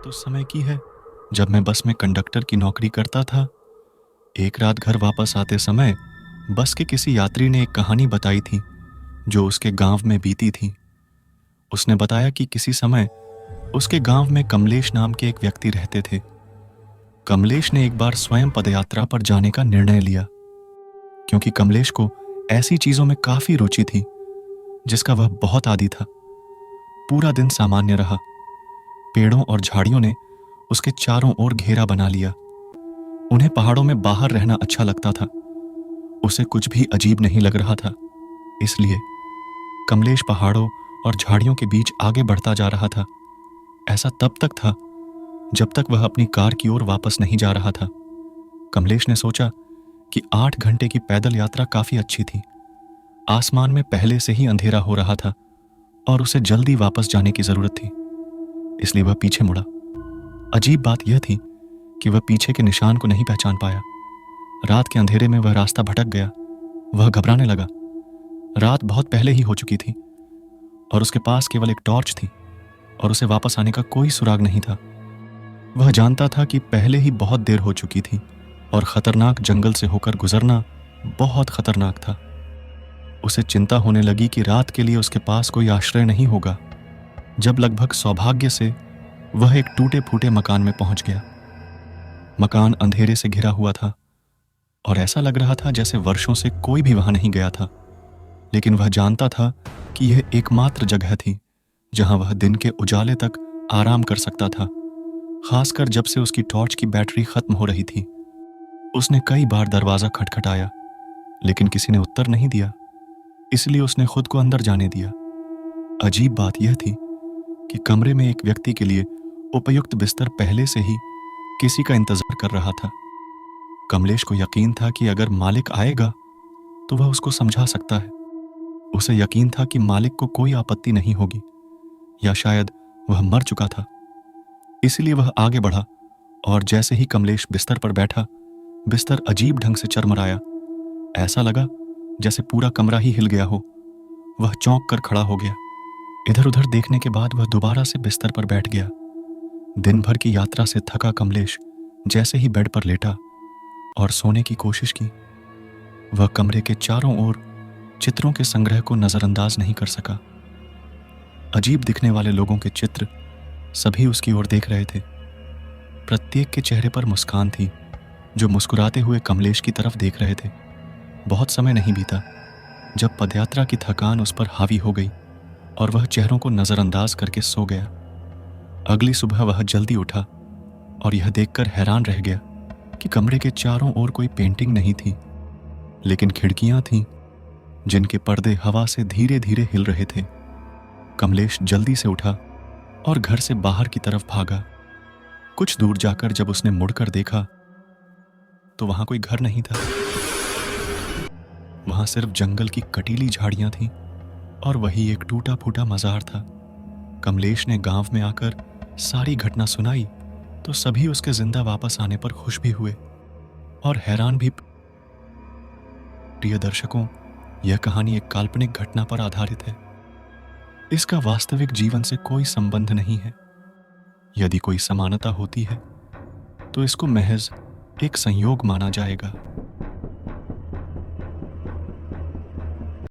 बात उस समय की है जब मैं बस में कंडक्टर की नौकरी करता था। एक रात घर वापस आते समय बस के किसी यात्री ने एक कहानी बताई थी जो उसके गांव में बीती थी। उसने बताया कि किसी समय उसके गांव में कमलेश नाम के एक व्यक्ति रहते थे। कमलेश ने एक बार स्वयं पदयात्रा पर जाने का निर्णय लिया क्योंकि कमलेश को ऐसी चीजों में काफी रुचि थी जिसका वह बहुत आदी था। पूरा दिन सामान्य रहा। पेड़ों और झाड़ियों ने उसके चारों ओर घेरा बना लिया। उन्हें पहाड़ों में बाहर रहना अच्छा लगता था। उसे कुछ भी अजीब नहीं लग रहा था। इसलिए कमलेश पहाड़ों और झाड़ियों के बीच आगे बढ़ता जा रहा था। ऐसा तब तक था जब तक वह अपनी कार की ओर वापस नहीं जा रहा था। कमलेश ने सोचा कि 8 घंटे की पैदल यात्रा काफी अच्छी थी। आसमान में पहले से ही अंधेरा हो रहा था और उसे जल्दी वापस जाने की जरूरत थी। इसलिए वह पीछे मुड़ा। अजीब बात यह थी कि वह पीछे के निशान को नहीं पहचान पाया। रात के अंधेरे में वह रास्ता भटक गया। वह घबराने लगा। रात बहुत पहले ही हो चुकी थी और उसके पास केवल एक टॉर्च थी और उसे वापस आने का कोई सुराग नहीं था। वह जानता था कि पहले ही बहुत देर हो चुकी थी और खतरनाक जंगल से होकर गुजरना बहुत खतरनाक था। उसे चिंता होने लगी कि रात के लिए उसके पास कोई आश्रय नहीं होगा। जब लगभग सौभाग्य से वह एक टूटे फूटे मकान में पहुंच गया। मकान अंधेरे से घिरा हुआ था और ऐसा लग रहा था जैसे वर्षों से कोई भी वहां नहीं गया था। लेकिन वह जानता था कि यह एकमात्र जगह थी जहां वह दिन के उजाले तक आराम कर सकता था, खासकर जब से उसकी टॉर्च की बैटरी खत्म हो रही थी। उसने कई बार दरवाजा खटखटाया लेकिन किसी ने उत्तर नहीं दिया। इसलिए उसने खुद को अंदर जाने दिया। अजीब बात यह थी कि कमरे में एक व्यक्ति के लिए उपयुक्त बिस्तर पहले से ही किसी का इंतजार कर रहा था। कमलेश को यकीन था कि अगर मालिक आएगा तो वह उसको समझा सकता है। उसे यकीन था कि मालिक को कोई आपत्ति नहीं होगी, या शायद वह मर चुका था। इसलिए वह आगे बढ़ा और जैसे ही कमलेश बिस्तर पर बैठा, बिस्तर अजीब ढंग से चरमराया। ऐसा लगा जैसे पूरा कमरा ही हिल गया हो। वह चौंक कर खड़ा हो गया। इधर उधर देखने के बाद वह दोबारा से बिस्तर पर बैठ गया। दिन भर की यात्रा से थका कमलेश जैसे ही बेड पर लेटा और सोने की कोशिश की, वह कमरे के चारों ओर चित्रों के संग्रह को नजरअंदाज नहीं कर सका। अजीब दिखने वाले लोगों के चित्र सभी उसकी ओर देख रहे थे। प्रत्येक के चेहरे पर मुस्कान थी जो मुस्कुराते हुए कमलेश की तरफ देख रहे थे। बहुत समय नहीं बीता जब पदयात्रा की थकान उस पर हावी हो गई और वह चेहरों को नजरअंदाज करके सो गया। अगली सुबह वह जल्दी उठा और यह देखकर हैरान रह गया कि कमरे के चारों ओर कोई पेंटिंग नहीं थी, लेकिन खिड़कियां थीं जिनके पर्दे हवा से धीरे धीरे हिल रहे थे। कमलेश जल्दी से उठा और घर से बाहर की तरफ भागा। कुछ दूर जाकर जब उसने मुड़कर देखा तो वहां कोई घर नहीं था। वहां सिर्फ जंगल की कटीली झाड़ियां थीं और वही एक टूटा फूटा मजार था। कमलेश ने गांव में आकर सारी घटना सुनाई तो सभी उसके जिंदा वापस आने पर खुश भी हुए और हैरान भी। प्रिय दर्शकों, यह कहानी एक काल्पनिक घटना पर आधारित है। इसका वास्तविक जीवन से कोई संबंध नहीं है। यदि कोई समानता होती है तो इसको महज एक संयोग माना जाएगा।